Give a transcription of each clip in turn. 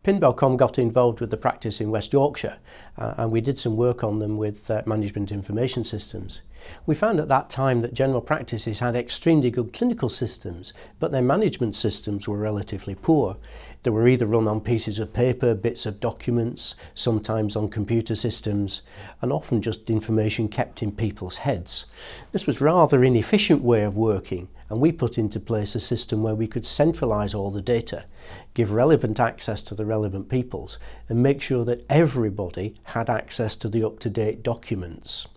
Pinder got involved with the practice in West Yorkshire and we did some work on them with management information systems. We found at that time that general practices had extremely good clinical systems, but their management systems were relatively poor. They were either run on pieces of paper, bits of documents, sometimes on computer systems, and often just information kept in people's heads. This was a rather inefficient way of working, and we put into place a system where we could centralise all the data, give relevant access to the relevant peoples, and make sure that everybody had access to the up-to-date documents.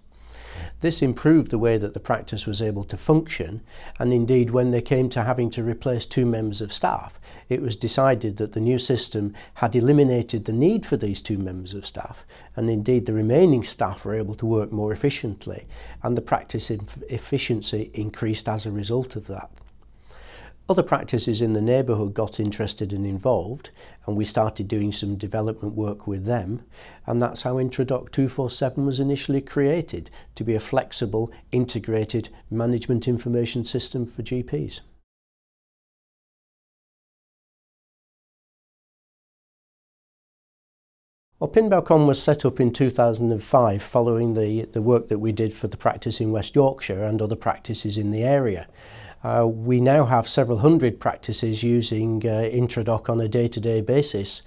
This improved the way that the practice was able to function, and indeed when they came to having to replace 2 members of staff, it was decided that the new system had eliminated the need for these 2 members of staff, and indeed the remaining staff were able to work more efficiently, and the practice efficiency increased as a result of that. Other practices in the neighbourhood got interested and involved, and we started doing some development work with them, and that's how Introdoc 247 was initially created, to be a flexible, integrated management information system for GPs. Well, Pinder was set up in 2005 following the work that we did for the practice in West Yorkshire and other practices in the area. We now have several hundred practices using Introdoc on a day-to-day basis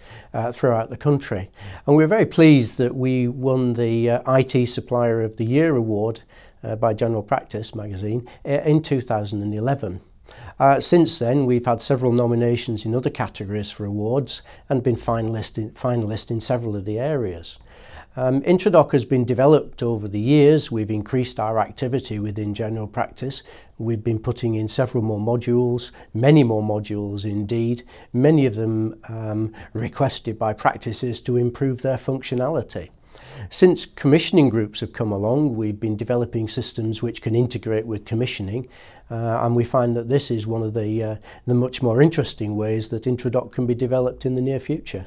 throughout the country. And we're very pleased that we won the IT Supplier of the Year award by General Practice magazine in 2011. Since then, we've had several nominations in other categories for awards and been finalist in several of the areas. Introdoc has been developed over the years. We've increased our activity within general practice. We've been putting in several more modules, many more modules indeed, many of them requested by practices to improve their functionality. Since commissioning groups have come along, we've been developing systems which can integrate with commissioning, and we find that this is one of the much more interesting ways that Introdoc can be developed in the near future.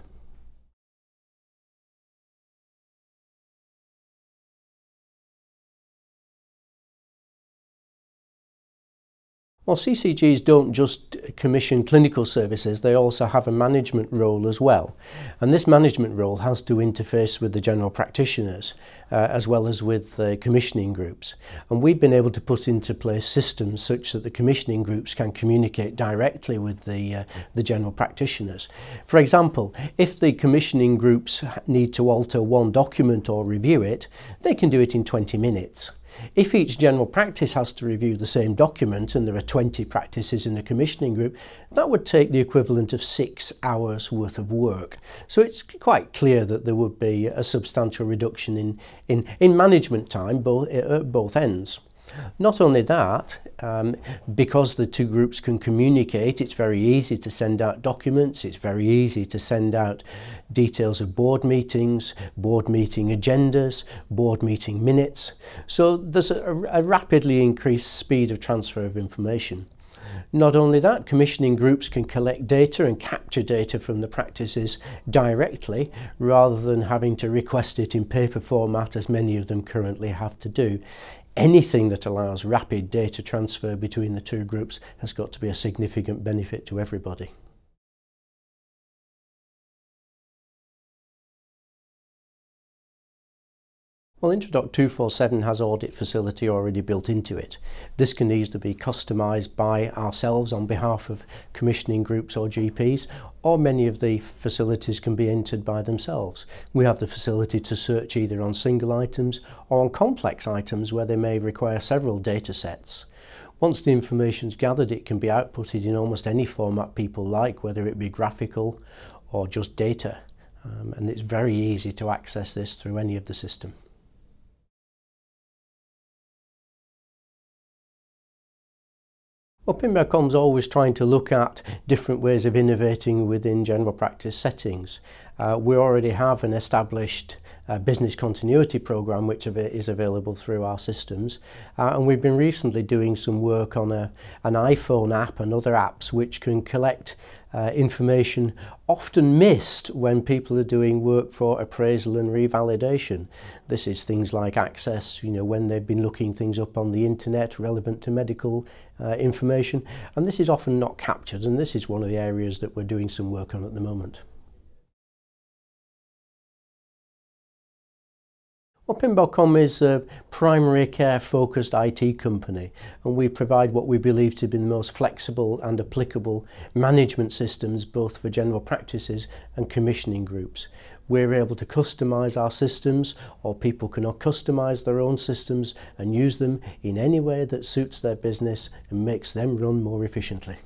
Well, CCGs don't just commission clinical services, they also have a management role as well. And this management role has to interface with the general practitioners as well as with the commissioning groups. And we've been able to put into place systems such that the commissioning groups can communicate directly with the general practitioners. For example, if the commissioning groups need to alter one document or review it, they can do it in 20 minutes. If each general practice has to review the same document and there are 20 practices in a commissioning group, that would take the equivalent of 6 hours worth of work. So it's quite clear that there would be a substantial reduction in management time at both ends. Not only that, because the 2 groups can communicate, it's very easy to send out documents, it's very easy to send out details of board meetings, board meeting agendas, board meeting minutes. So there's a rapidly increased speed of transfer of information. Not only that, commissioning groups can collect data and capture data from the practices directly rather than having to request it in paper format as many of them currently have to do. Anything that allows rapid data transfer between the 2 groups has got to be a significant benefit to everybody. Well, Introdoc 247 has audit facility already built into it. This can easily be customised by ourselves on behalf of commissioning groups or GPs, or many of the facilities can be entered by themselves. We have the facility to search either on single items or on complex items where they may require several data sets. Once the information is gathered, it can be outputted in almost any format people like, whether it be graphical or just data. And it's very easy to access this through any of the system. Well, Pinder's always trying to look at different ways of innovating within general practice settings. We already have an established business continuity program which is available through our systems, and we've been recently doing some work on an iPhone app and other apps which can collect information often missed when people are doing work for appraisal and revalidation. This is things like access, when they've been looking things up on the internet relevant to medical information, and this is often not captured, and this is one of the areas that we're doing some work on at the moment. Well, Pinball.com is a primary care focused IT company, and we provide what we believe to be the most flexible and applicable management systems both for general practices and commissioning groups. We're able to customise our systems, or people can customise their own systems and use them in any way that suits their business and makes them run more efficiently.